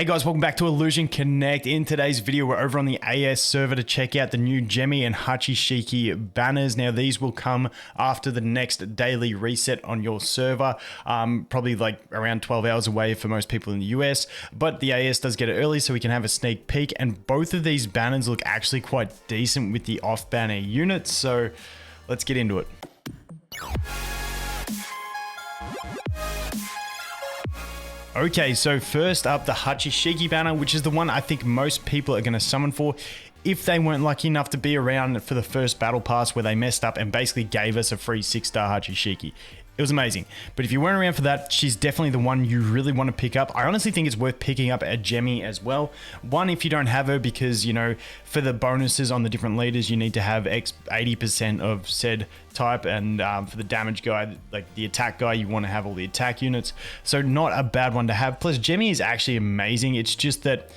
Hey guys, welcome back to Illusion Connect. In today's video, we're over on the AS server to check out the new Gemmy and Hachishiki banners. Now, these will come after the next daily reset on your server, probably like around 12 hours away for most people in the US, but the AS does get it early so we can have a sneak peek, and both of these banners look actually quite decent with the off-banner units, so let's get into it. Okay, so first up, the Hachishiki banner, which is the one I think most people are going to summon for if they weren't lucky enough to be around for the first battle pass where they messed up and basically gave us a free 6-star Hachishiki. It was amazing. But if you weren't around for that, she's definitely the one you really want to pick up. I honestly think it's worth picking up a Gemmy as well. One, if you don't have her, because, you know, for the bonuses on the different leaders, you need to have 80% of said type, and for the damage guy, like the attack guy, you want to have all the attack units. So not a bad one to have. Plus, Gemmy is actually amazing. It's just that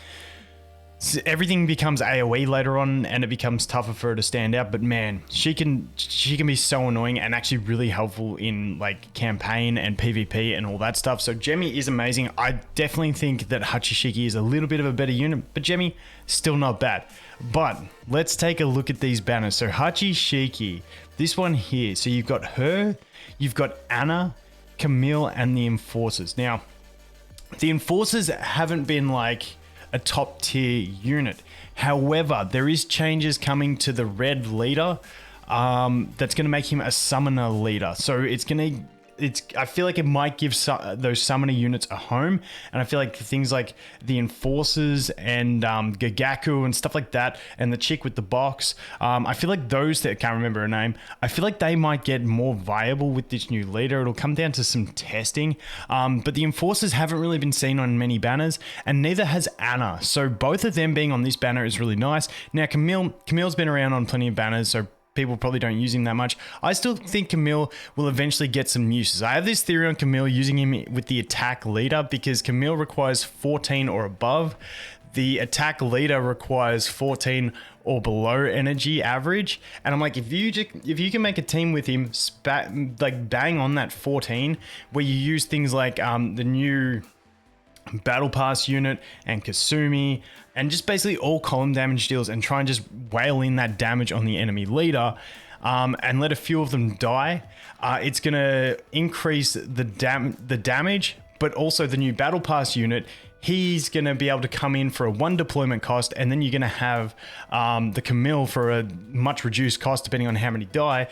everything becomes AoE later on and it becomes tougher for her to stand out, but man, she can be so annoying and actually really helpful in like campaign and PvP and all that stuff. So Gemmy is amazing. I definitely think that Hachishiki is a little bit of a better unit, but Gemmy still not bad. But let's take a look at these banners. So Hachishiki, this one here, so you've got her, you've got Ana, Camille, and the Enforcers. Now, the Enforcers haven't been like a top tier unit. However, there is changes coming to the red leader that's going to make him a summoner leader. So I feel like it might give those summoner units a home, and I feel like things like the Enforcers and Gagaku and stuff like that, and the chick with the box, I feel like those that I can't remember her name, I feel like they might get more viable with this new leader. It'll come down to some testing, but the Enforcers haven't really been seen on many banners, and neither has Ana. So both of them being on this banner is really nice. Now Camille's been around on plenty of banners, so people probably don't use him that much. I still think Camille will eventually get some uses. I have this theory on Camille using him with the attack leader because Camille requires 14 or above. The attack leader requires 14 or below energy average. And I'm like, if you can make a team with him, like bang on that 14, where you use things like the new Battle Pass unit and Kasumi, and just basically all column damage deals, and try and just whale in that damage on the enemy leader, and let a few of them die. It's going to increase the damage, but also the new Battle Pass unit, he's going to be able to come in for a 1 deployment cost, and then you're going to have the Camille for a much reduced cost depending on how many die.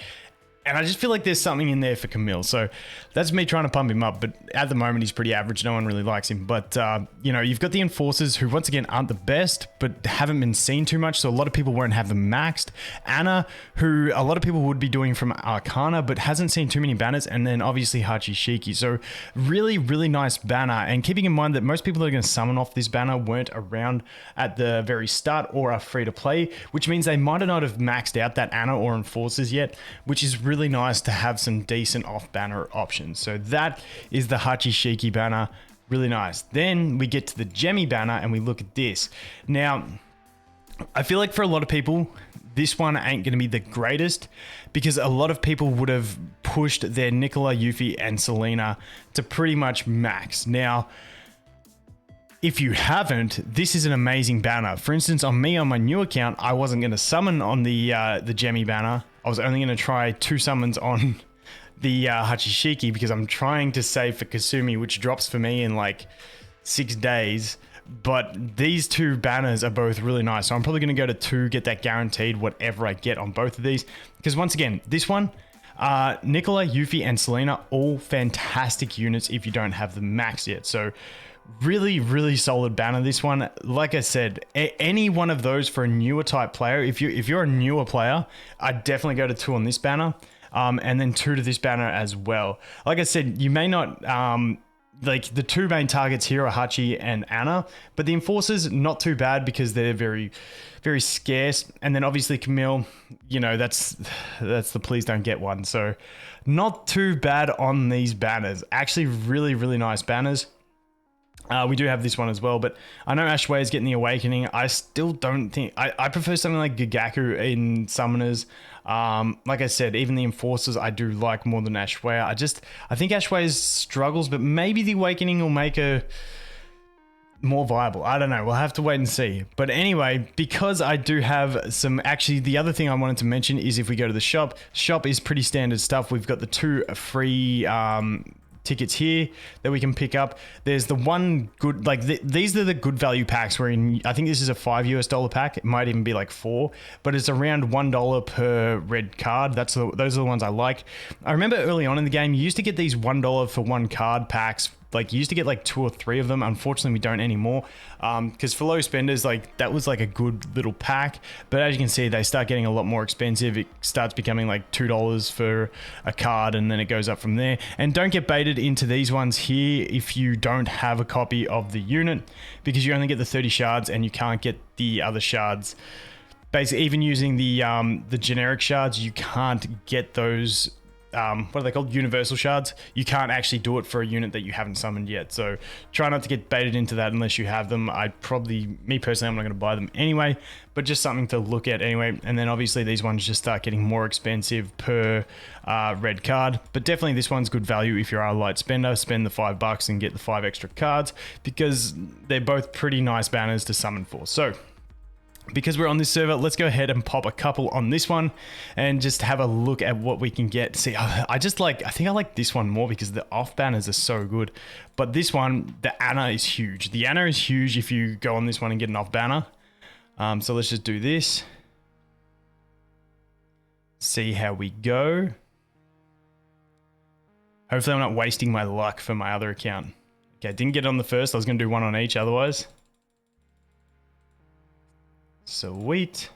And I just feel like there's something in there for Camille. So that's me trying to pump him up. But at the moment, he's pretty average. No one really likes him. But, you know, you've got the Enforcers who, once again, aren't the best, but haven't been seen too much. So a lot of people won't have them maxed. Ana, who a lot of people would be doing from Arcana, but hasn't seen too many banners. And then obviously Hachishiki. So really, really nice banner. And keeping in mind that most people that are going to summon off this banner weren't around at the very start or are free to play, which means they might not have maxed out that Ana or Enforcers yet, which is really nice to have some decent off-banner options. So that is the Hachishiki banner. Really nice. Then we get to the Gemmy banner and we look at this. Now, I feel like for a lot of people, this one ain't going to be the greatest because a lot of people would have pushed their Nicola, Yuffie, and Selena to pretty much max. Now, if you haven't, this is an amazing banner. For instance, on my new account, I wasn't going to summon on the Gemmy banner. I was only going to try 2 summons on the Hachishiki because I'm trying to save for Kasumi, which drops for me in like 6 days. But these 2 banners are both really nice. So I'm probably going to go to 2, get that guaranteed, whatever I get on both of these. Because once again, this one, Nicola, Yuffie, and Selena, all fantastic units if you don't have them maxed yet. So really, really solid banner, this one. Like I said, any one of those for a newer type player, if you're a newer player, I'd definitely go to 2 on this banner, and then 2 to this banner as well. Like I said, you may not like the 2 main targets here are Hachi and Ana, but the Enforcers not too bad because they're very, very scarce. And then obviously Camille, you know, that's the please don't get one. So not too bad on these banners. Actually, really, really nice banners. We do have this one as well, but I know Ashway is getting the Awakening. I still don't think... I prefer something like Gagaku in Summoners. Like I said, even the Enforcers I do like more than Ashway. I think Ashway struggles, but maybe the Awakening will make a more viable. I don't know. We'll have to wait and see. But anyway, because I do have some, actually the other thing I wanted to mention is if we go to the shop is pretty standard stuff. We've got the 2 free tickets here that we can pick up. There's the one good, like these are the good value packs where I think this is a $5 pack. It might even be like 4, but it's around $1 per red card. Those are the ones I like. I remember early on in the game, you used to get these $1 for 1 card packs. Like you used to get like 2 or 3 of them. Unfortunately, we don't anymore. Because for low spenders, like that was like a good little pack. But as you can see, they start getting a lot more expensive. It starts becoming like $2 for a card, and then it goes up from there. And don't get baited into these ones here if you don't have a copy of the unit, because you only get the 30 shards and you can't get the other shards. Basically, even using the generic shards, you can't get those. What are they called? Universal shards. You can't actually do it for a unit that you haven't summoned yet. So try not to get baited into that unless you have them. Me personally, I'm not going to buy them anyway, but just something to look at anyway. And then obviously these ones just start getting more expensive per red card. But definitely this one's good value if you're a light spender. Spend the $5 and get the 5 extra cards, because they're both pretty nice banners to summon for. So because we're on this server, let's go ahead and pop a couple on this one and just have a look at what we can get. See, I think I like this one more because the off banners are so good. But this one, the Ana is huge. The Ana is huge if you go on this one and get an off banner. So let's just do this. See how we go. Hopefully I'm not wasting my luck for my other account. Okay, didn't get it on the first. I was going to do one on each otherwise. Sweet.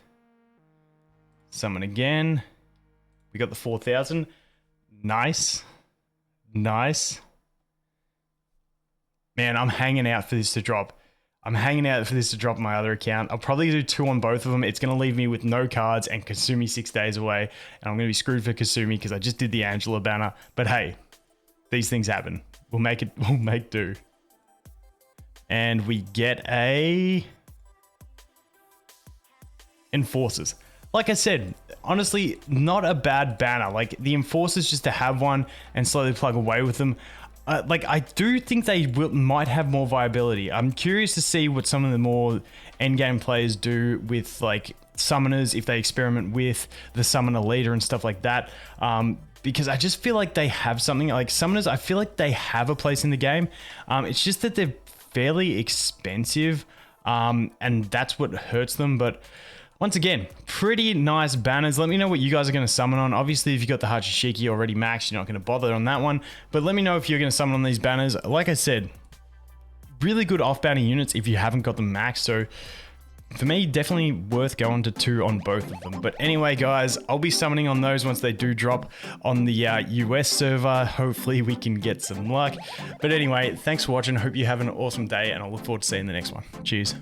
Summon again. We got the 4,000. Nice. Nice. Man, I'm hanging out for this to drop. I'm hanging out for this to drop my other account. I'll probably do 2 on both of them. It's going to leave me with no cards and Kasumi 6 days away. And I'm going to be screwed for Kasumi because I just did the Angela banner. But hey, these things happen. We'll make do. And we get a Enforcers. Like I said, honestly, not a bad banner. Like the Enforcers, just to have one and slowly plug away with them. Like I do think they might have more viability. I'm curious to see what some of the more endgame players do with like summoners, if they experiment with the summoner leader and stuff like that. Because I just feel like they have something. Like summoners, I feel like they have a place in the game. It's just that they're fairly expensive, and that's what hurts them. But once again, pretty nice banners. Let me know what you guys are going to summon on. Obviously, if you've got the Hachishiki already maxed, you're not going to bother on that one. But let me know if you're going to summon on these banners. Like I said, really good off-banner units if you haven't got them maxed. So for me, definitely worth going to 2 on both of them. But anyway, guys, I'll be summoning on those once they do drop on the US server. Hopefully, we can get some luck. But anyway, thanks for watching. Hope you have an awesome day, and I'll look forward to seeing the next one. Cheers.